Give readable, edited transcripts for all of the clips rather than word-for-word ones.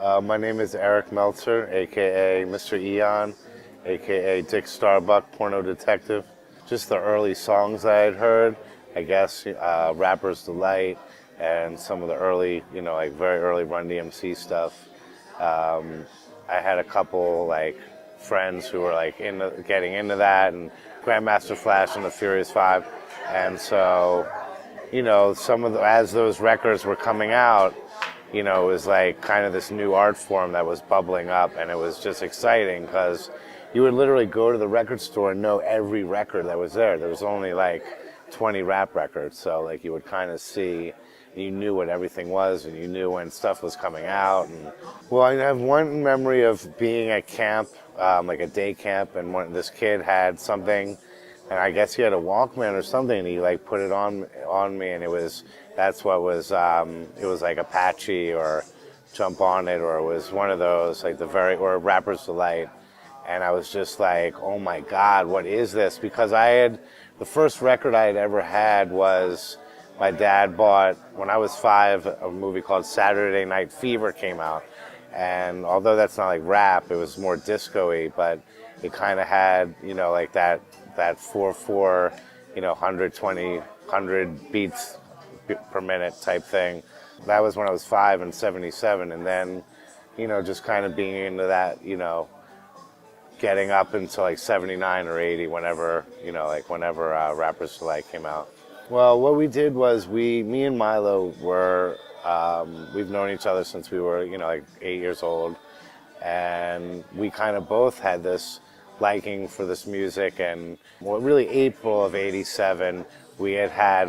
My name is Eric Meltzer, aka Mr. Eon, aka Dick Starbuck, porno detective. Just the early songs I had heard, I guess, Rapper's Delight, and some of the early, like very early Run DMC stuff. I had a couple like friends who were like getting into that, and Grandmaster Flash and the Furious Five, and so as those records were coming out, it was like kind of this new art form that was bubbling up, and it was just exciting because you would literally go to the record store and know every record that was there. There was only like 20 rap records, so like you would kind of see, you knew what everything was, and you knew when stuff was coming out. And well, I have one memory of being at camp, like a day camp, and this kid had something, and I guess he had a Walkman or something, and he like put it on me, and it was like Apache or Jump On It, or it was one of those like or Rapper's Delight, and I was just like, oh my God, what is this? Because the first record I had ever had was my dad bought, when I was 5, a movie called Saturday Night Fever came out, and although that's not like rap, it was more disco-y, but it kind of had like that 4/4, 100 beats per minute type thing. That was when I was 5 in '77, and then just kind of being into that, getting up into like 79 or 80 whenever Rapper's Delight came out. Well, what we did was me and Milo were we've known each other since we were like 8 years old, and we kind of both had this liking for this music. And really April of '87, we had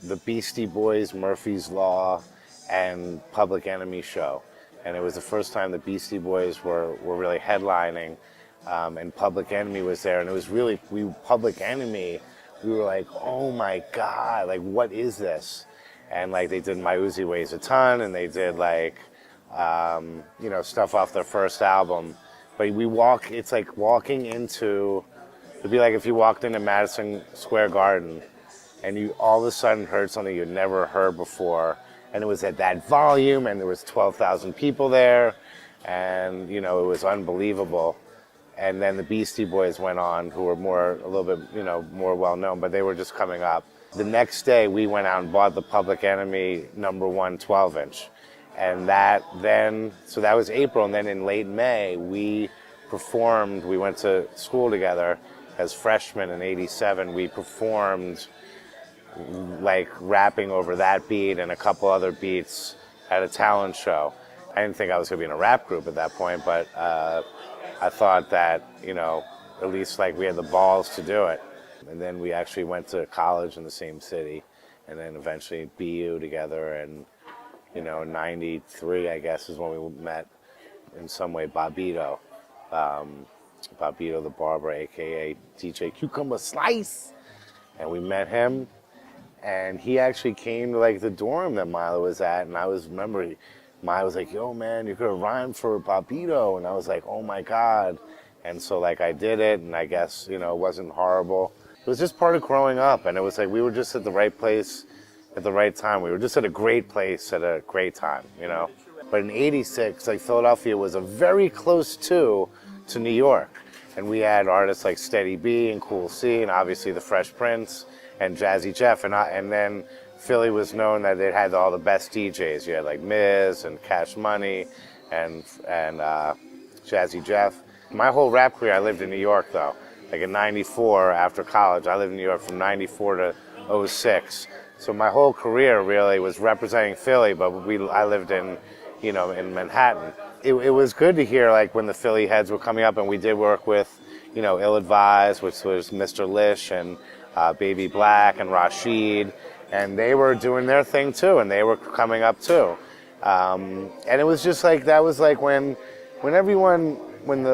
the Beastie Boys, Murphy's Law, and Public Enemy show, and it was the first time the Beastie Boys were really headlining, and Public Enemy was there, and it was really Public Enemy. We were like, oh my God, like what is this? And like they did My Uzi Weighs a Ton, and they did like stuff off their first album. But it's like walking into, it'd be like if you walked into Madison Square Garden and you all of a sudden heard something you'd never heard before, and it was at that volume, and there was 12,000 people there, and it was unbelievable. And then the Beastie Boys went on, who were a little bit more well known, but they were just coming up. The next day we went out and bought the Public Enemy #1 12-inch. And so that was April, and then in late May, we went to school together as freshmen in '87. We performed like rapping over that beat and a couple other beats at a talent show. I didn't think I was going to be in a rap group at that point, but I thought that, at least like we had the balls to do it. And then we actually went to college in the same city, and then eventually BU together, and in '93, I guess, is when we met in some way Bobbito. Bobbito the Barber, a.k.a. DJ Cucumber Slice. And we met him, and he actually came to like the dorm that Milo was at, and remember Milo was like, yo man, you could have rhymed for Bobbito, and I was like, oh my God. And so like I did it, and I guess, it wasn't horrible. It was just part of growing up, and it was like we were just at the right place at the right time. We were just at a great place at a great time, But in '86, like Philadelphia was a very close to New York. And we had artists like Steady B and Cool C, and obviously the Fresh Prince and Jazzy Jeff. And then Philly was known that it had all the best DJs. You had like Miz and Cash Money and Jazzy Jeff. My whole rap career, I lived in New York though. Like in '94, after college, I lived in New York from '94 to '06. So my whole career really was representing Philly, but I lived in Manhattan. It was good to hear like when the Philly heads were coming up, and we did work with, Ill Advised, which was Mr. Lish and Baby Black and Rashid, and they were doing their thing too, and they were coming up too. And it was just like, that was like when everyone went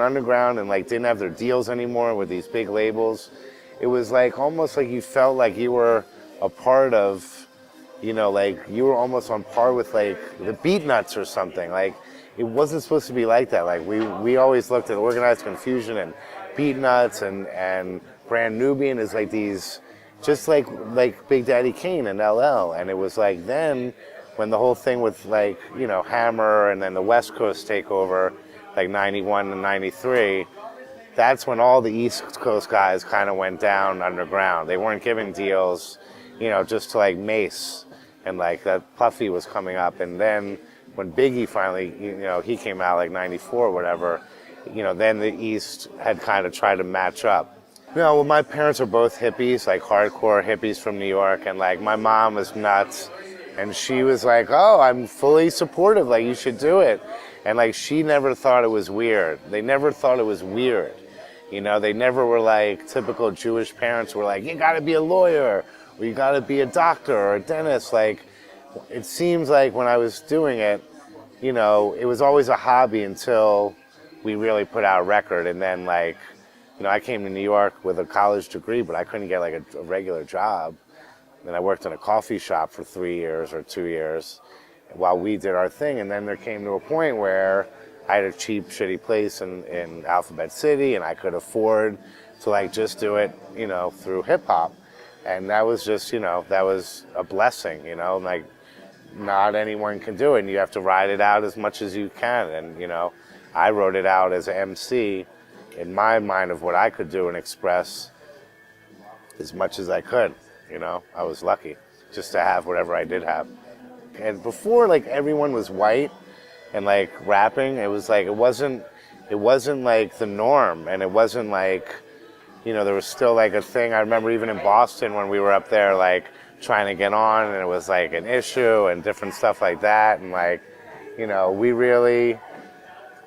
underground and like didn't have their deals anymore with these big labels. It was like almost like you felt like you were a part of, like you were almost on par with like the Beatnuts or something. Like it wasn't supposed to be like that. Like we always looked at Organized Confusion and Beatnuts and Brand Nubian as like these, just like Big Daddy Kane and LL. And it was like then when the whole thing with like, you know, Hammer and then the West Coast takeover, like 91 and 93, that's when all the East Coast guys kind of went down underground. They weren't giving deals, you know, just to like Mace, and like that Puffy was coming up. And then when Biggie finally, you know, he came out like 94 or whatever, you know, then the East had kind of tried to match up. You know, well, my parents are both hippies, like hardcore hippies from New York, and like my mom was nuts, and she was like, oh, I'm fully supportive, like you should do it. And like she never thought it was weird. They never thought it was weird. You know, they never were like typical Jewish parents were like, you gotta be a lawyer, or you gotta be a doctor or a dentist. Like, it seems like when I was doing it, you know, it was always a hobby until we really put out a record. And then like, you know, I came to New York with a college degree, but I couldn't get like a regular job. And I worked in a coffee shop for 3 years or 2 years while we did our thing. And then there came to a point where I had a cheap, shitty place in Alphabet City, and I could afford to like just do it, you know, through hip hop. And that was just, you know, that was a blessing, you know, like not anyone can do it, and you have to ride it out as much as you can. And, you know, I wrote it out as an MC in my mind of what I could do and express as much as I could, you know. I was lucky just to have whatever I did have. And before, like, everyone was white and like rapping, it was like, it wasn't like the norm, and it wasn't like, you know, there was still like a thing. I remember even in Boston when we were up there, like trying to get on, and it was like an issue and different stuff like that. And like, you know,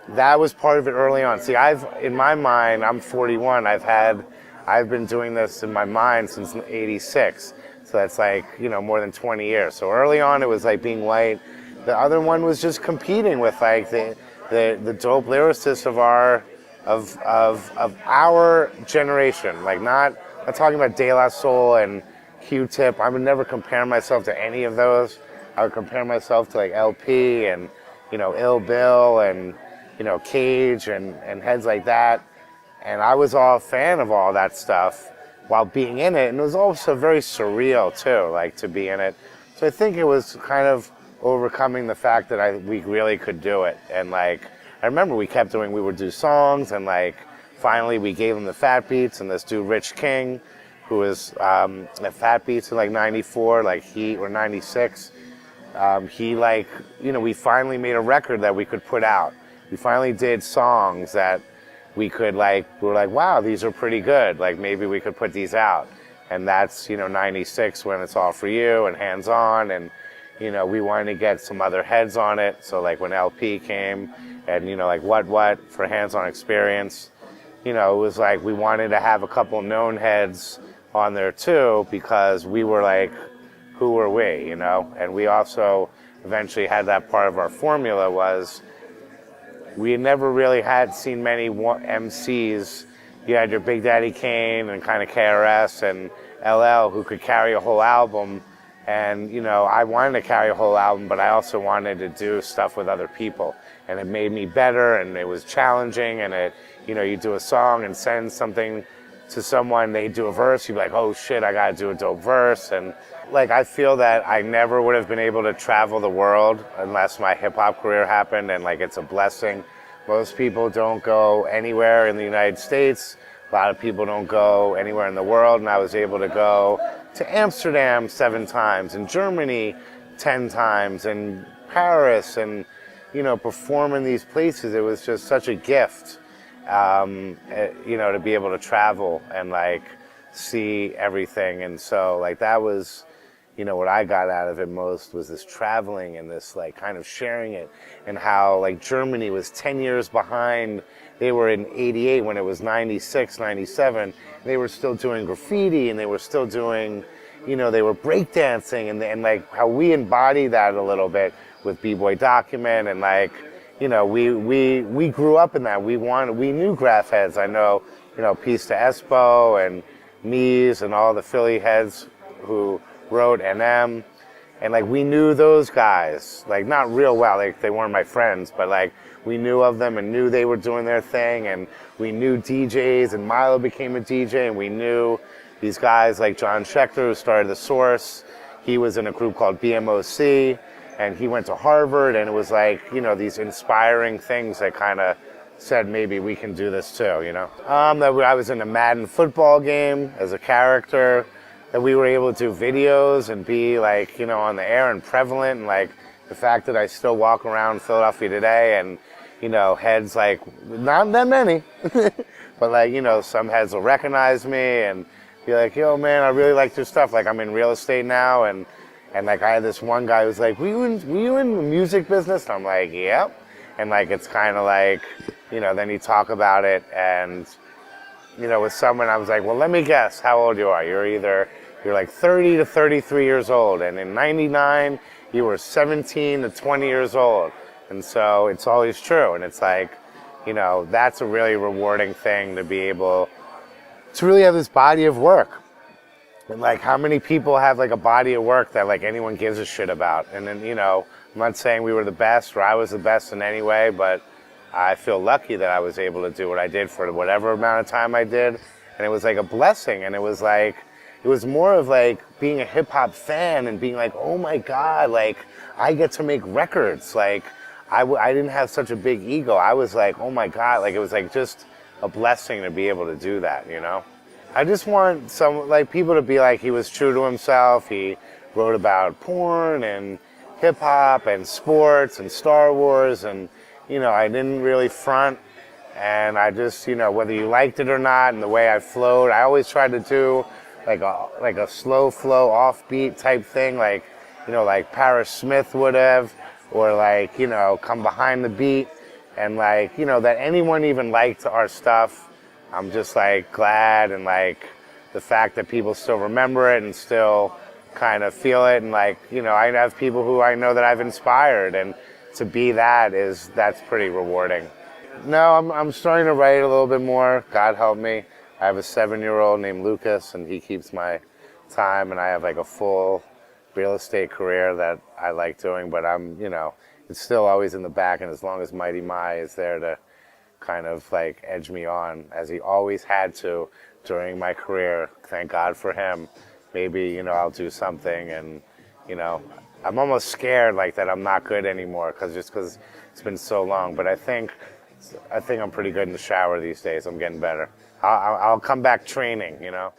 that was part of it early on. See, in my mind, I'm 41. I've been doing this in my mind since '86. So that's like, you know, more than 20 years. So early on, it was like being white. The other one was just competing with like the dope lyricists of our generation. Like not talking about De La Soul and Q-Tip. I would never compare myself to any of those. I would compare myself to like LP and, you know, Ill Bill and, you know, Cage and heads like that. And I was all a fan of all that stuff while being in it. And it was also very surreal too, like to be in it. So I think it was kind of overcoming the fact that we really could do it. And like, I remember we would do songs, and like finally we gave them the Fat Beats, and this dude Rich King, who was at Fat Beats in like 94, like or 96, he like, you know, we finally made a record that we could put out. We finally did songs that we were like, wow, these are pretty good. Like maybe we could put these out. And that's, you know, 96 when It's All For You and Hands On, and, you know, we wanted to get some other heads on it. So like when LP came and, you know, like What for Hands On Experience, you know, it was like we wanted to have a couple known heads on there too, because we were like, who were we, you know? And we also eventually had that part of our formula was we never really had seen many MCs. You had your Big Daddy Kane and kind of KRS and LL who could carry a whole album. And, you know, I wanted to carry a whole album, but I also wanted to do stuff with other people. And it made me better, and it was challenging, and it, you know, you do a song and send something to someone, they do a verse, you'd be like, oh shit, I gotta do a dope verse. And like, I feel that I never would have been able to travel the world unless my hip hop career happened, and like, it's a blessing. Most people don't go anywhere in the United States. A lot of people don't go anywhere in the world, and I was able to go to Amsterdam 7 times, and Germany 10 times, and Paris, and, you know, perform in these places. It was just such a gift, you know, to be able to travel and like see everything. And so like that was, you know, what I got out of it most was this traveling and this like kind of sharing it, and how like Germany was 10 years behind. They were in 88 when it was 96, 97. They were still doing graffiti, and they were still doing, you know, they were breakdancing, and like how we embody that a little bit with B-Boy Document. And like, you know, we grew up in that. We knew Graph Heads. I know, you know, Peace to Espo and Mies and all the Philly heads who wrote NM. And like, we knew those guys, like not real well, like they weren't my friends, but like we knew of them and knew they were doing their thing. And we knew DJs, and Milo became a DJ, and we knew these guys like John Schechter, who started The Source. He was in a group called BMOC. and he went to Harvard, and it was like, you know, these inspiring things that kind of said maybe we can do this too, you know. That I was in a Madden football game as a character, that we were able to do videos and be like, you know, on the air and prevalent, and like the fact that I still walk around Philadelphia today and, you know, heads like, not that many, but like, you know, some heads will recognize me and be like, yo man, I really like your stuff. Like I'm in real estate now, and like I had this one guy who's like, were you in the music business? And I'm like, yep. And like, it's kind of like, you know, then you talk about it, and, you know, with someone, I was like, well, let me guess how old you are. You're like 30 to 33 years old. And in 99, you were 17 to 20 years old. And so it's always true. And it's like, you know, that's a really rewarding thing to be able to really have this body of work. And like, how many people have like a body of work that like anyone gives a shit about? And then, you know, I'm not saying we were the best or I was the best in any way, but I feel lucky that I was able to do what I did for whatever amount of time I did. And it was like a blessing. And it was like, it was more of like being a hip hop fan and being like, oh my God, like I get to make records. Like I didn't have such a big ego. I was like, oh my God, like it was like just a blessing to be able to do that, you know? I just want some, like, people to be like, he was true to himself. He wrote about porn and hip hop and sports and Star Wars, and, you know, I didn't really front. And I just, you know, whether you liked it or not, and the way I flowed, I always tried to do like a slow flow, offbeat type thing, like, you know, like Paris Smith would have, or like, you know, come behind the beat, and like, you know, that anyone even liked our stuff. I'm just like glad, and like the fact that people still remember it and still kind of feel it, and like, you know, I have people who I know that I've inspired, and to be that's pretty rewarding. No, I'm starting to write a little bit more. God help me. I have a 7-year-old named Lucas, and he keeps my time, and I have like a full real estate career that I like doing, but I'm, you know, it's still always in the back, and as long as Mighty Mai is there to kind of like edge me on, as he always had to during my career, thank God for him, maybe, you know, I'll do something. And, you know, I'm almost scared like that I'm not good anymore because it's been so long, but I think I'm pretty good in the shower these days. I'm getting better. I'll come back training, you know.